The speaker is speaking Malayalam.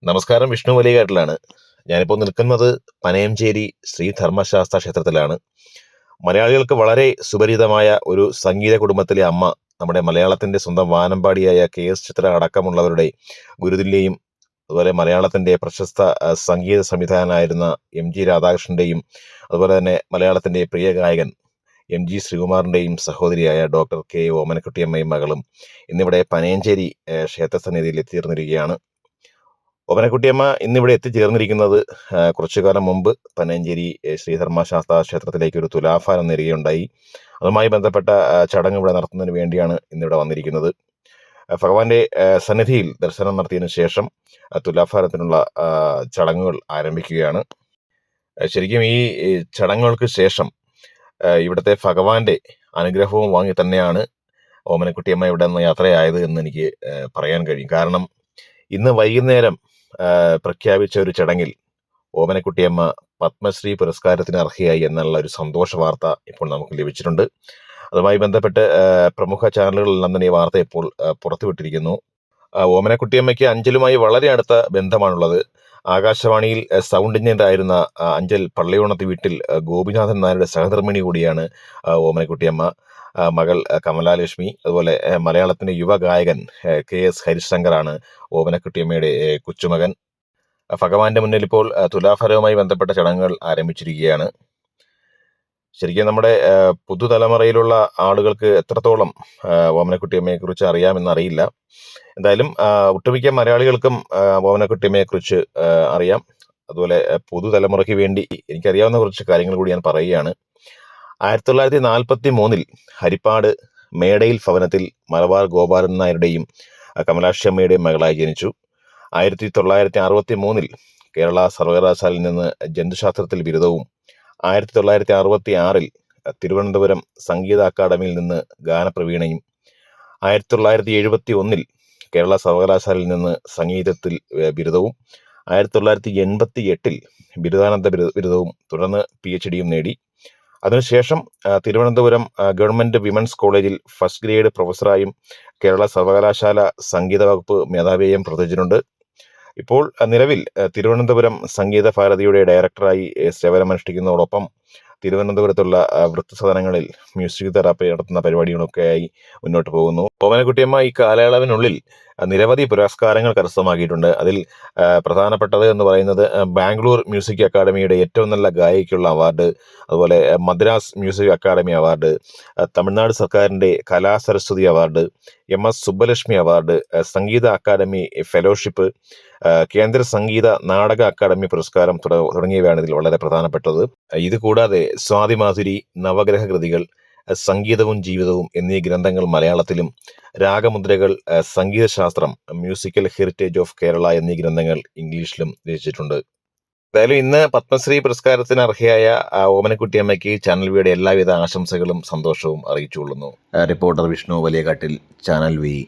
നമസ്കാരം, വിഷ്ണു വലിയകാട്ടിലാണ്. ഞാനിപ്പോൾ നിൽക്കുന്നത് പനയഞ്ചേരി ശ്രീ ധർമ്മശാസ്ത്ര ക്ഷേത്രത്തിലാണ്. മലയാളികൾക്ക് വളരെ സുപരിചിതമായ ഒരു സംഗീത കുടുംബത്തിലെ അമ്മ, നമ്മുടെ മലയാളത്തിന്റെ സ്വന്തം വാനമ്പാടിയായ കെ.എസ്. ചിത്ര അടക്കമുള്ളവരുടെ ഗുരുതുല്യയും, അതുപോലെ മലയാളത്തിന്റെ പ്രശസ്ത സംഗീത സംവിധായകനായിരുന്ന എം.ജി. രാധാകൃഷ്ണന്റെയും, അതുപോലെ തന്നെ മലയാളത്തിന്റെ പ്രിയ ഗായകൻ എം.ജി. ശ്രീകുമാറിന്റെയും സഹോദരിയായ ഡോക്ടർ കെ ഓമനക്കുട്ടിയമ്മയും മകളും ഇന്നിവിടെ പനയഞ്ചേരി ക്ഷേത്രസന്നിധിയിൽ എത്തിച്ചേർന്നിരിക്കുകയാണ്. ഓമനക്കുട്ടിയമ്മ ഇന്നിവിടെ എത്തിച്ചേർന്നിരിക്കുന്നത് കുറച്ചു കാലം മുമ്പ് പനയഞ്ചേരി ശ്രീധർമ്മശാസ്ത്ര ക്ഷേത്രത്തിലേക്ക് ഒരു തുലാഭാരം നേരുകയുണ്ടായി. അതുമായി ബന്ധപ്പെട്ട ചടങ്ങ് ഇവിടെ നടത്തുന്നതിന് വേണ്ടിയാണ് ഇന്നിവിടെ വന്നിരിക്കുന്നത്. ഭഗവാന്റെ സന്നിധിയിൽ ദർശനം നടത്തിയതിനു ശേഷം തുലാഭാരത്തിനുള്ള ചടങ്ങുകൾ ആരംഭിക്കുകയാണ്. ശരിക്കും ഈ ചടങ്ങുകൾക്ക് ശേഷം ഇവിടുത്തെ ഭഗവാന്റെ അനുഗ്രഹവും വാങ്ങി തന്നെയാണ് ഓമനക്കുട്ടിയമ്മ ഇവിടെ നിന്ന് യാത്രയായത് എന്ന് എനിക്ക് പറയാൻ കഴിയും. കാരണം ഇന്ന് വൈകുന്നേരം പ്രഖ്യാപിച്ച ഒരു ചടങ്ങിൽ ഓമനക്കുട്ടിയമ്മ പത്മശ്രീ പുരസ്കാരത്തിന് അർഹയായി എന്നുള്ള ഒരു സന്തോഷ വാർത്ത ഇപ്പോൾ നമുക്ക് ലഭിച്ചിട്ടുണ്ട്. അതുമായി ബന്ധപ്പെട്ട് പ്രമുഖ ചാനലുകളെല്ലാം തന്നെ ഈ വാർത്ത ഇപ്പോൾ പുറത്തുവിട്ടിരിക്കുന്നു. ഓമനക്കുട്ടിയമ്മയ്ക്ക് അഞ്ചലുമായി വളരെ അടുത്ത ബന്ധമാണുള്ളത്. ആകാശവാണിയിൽ സൗണ്ട് എഞ്ചിനീയർ ആയിരുന്ന അഞ്ചൽ പള്ളിയോണത്ത് വീട്ടിൽ ഗോപിനാഥൻ നായരുടെ സഹധർമ്മിണി കൂടിയാണ് ഓമനക്കുട്ടിയമ്മ. മകൾ കമലാലക്ഷ്മി, അതുപോലെ മലയാളത്തിന്റെ യുവഗായകൻ കെ.എസ്. ഹരിശങ്കറാണ് ഓമനക്കുട്ടിയമ്മയുടെ കൊച്ചുമകൻ. ഭഗവാന്റെ മുന്നിൽ ഇപ്പോൾ തുലാഭാരവുമായി ബന്ധപ്പെട്ട ചടങ്ങുകൾ ആരംഭിച്ചിരിക്കുകയാണ്. ശരിക്കും നമ്മുടെ പുതുതലമുറയിലുള്ള ആളുകൾക്ക് എത്രത്തോളം ഓമനക്കുട്ടിയമ്മയെ കുറിച്ച് അറിയാമെന്നറിയില്ല. എന്തായാലും ഒട്ടുമിക്ക മലയാളികൾക്കും ഓമനക്കുട്ടിയമ്മയെ കുറിച്ച് അറിയാം. അതുപോലെ പുതുതലമുറയ്ക്ക് വേണ്ടി എനിക്കറിയാവുന്ന കുറച്ച് കാര്യങ്ങൾ കൂടി ഞാൻ പറയുകയാണ്. 1943 ഹരിപ്പാട് മേടയിൽ ഭവനത്തിൽ മലബാർ ഗോപാലൻ നായരുടെയും കമലാക്ഷി അമ്മയുടെയും മകളായി ജനിച്ചു. 1963 കേരള സർവകലാശാലയിൽ നിന്ന് ജന്തുശാസ്ത്രത്തിൽ ബിരുദവും 1966 തിരുവനന്തപുരം സംഗീത അക്കാദമിയിൽ നിന്ന് ഗാനപ്രവീണയും 1971 കേരള സർവകലാശാലയിൽ നിന്ന് സംഗീതത്തിൽ ബിരുദവും 1988 ബിരുദാനന്ത ബിരുദവും തുടർന്ന് PhDയും നേടി. അതിനുശേഷം തിരുവനന്തപുരം ഗവൺമെന്റ് വിമൻസ് കോളേജിൽ ഫസ്റ്റ് ഗ്രേഡ് പ്രൊഫസറായും കേരള സർവകലാശാല സംഗീത വകുപ്പ് മേധാവിയായും പ്രവർത്തിച്ചിട്ടുണ്ട്. ഇപ്പോൾ നിലവിൽ തിരുവനന്തപുരം സംഗീത ഭാരതിയുടെ ഡയറക്ടറായി സേവനമനുഷ്ഠിക്കുന്നതോടൊപ്പം തിരുവനന്തപുരത്തുള്ള വൃദ്ധസദനങ്ങളിൽ മ്യൂസിക് തെറാപ്പി നടത്തുന്ന പരിപാടികളൊക്കെയായി മുന്നോട്ട് പോകുന്നു. ഓമനക്കുട്ടിയമ്മ ഈ കാലയളവിനുള്ളിൽ നിരവധി പുരസ്കാരങ്ങൾ കരസ്ഥമാക്കിയിട്ടുണ്ട്. അതിൽ പ്രധാനപ്പെട്ടത് എന്ന് പറയുന്നത് ബാംഗ്ലൂർ മ്യൂസിക് അക്കാദമിയുടെ ഏറ്റവും നല്ല ഗായികയ്ക്കുള്ള അവാർഡ്, അതുപോലെ Madras music academy award, Tamil Nadu സർക്കാരിൻ്റെ Kalasaraswathi award, MS Subbulakshmi award, Sangeetha academy fellowship, Kendra Sangeetha നാടക അക്കാദമി പുരസ്കാരം തുടങ്ങിയവയാണ് ഇതിൽ വളരെ പ്രധാനപ്പെട്ടത്. ഇത് കൂടാതെ സ്വാതി മാധുരി, നവഗ്രഹ കൃതികൾ, സംഗീതവും ജീവിതവും എന്നീ ഗ്രന്ഥങ്ങൾ മലയാളത്തിലും, രാഗമുദ്രകൾ, സംഗീതശാസ്ത്രം, മ്യൂസിക്കൽ ഹെറിറ്റേജ് ഓഫ് കേരള എന്നീ ഗ്രന്ഥങ്ങൾ ഇംഗ്ലീഷിലും രചിച്ചിട്ടുണ്ട്. എന്തായാലും ഇന്ന് പത്മശ്രീ പുരസ്കാരത്തിന് അർഹയായ ഓമനക്കുട്ടിയമ്മയ്ക്ക് ചാനൽ വിയുടെ എല്ലാവിധ ആശംസകളും സന്തോഷവും അറിയിച്ചുകൊള്ളുന്നു. Reporter Vishnu Valiyakattil, channel V.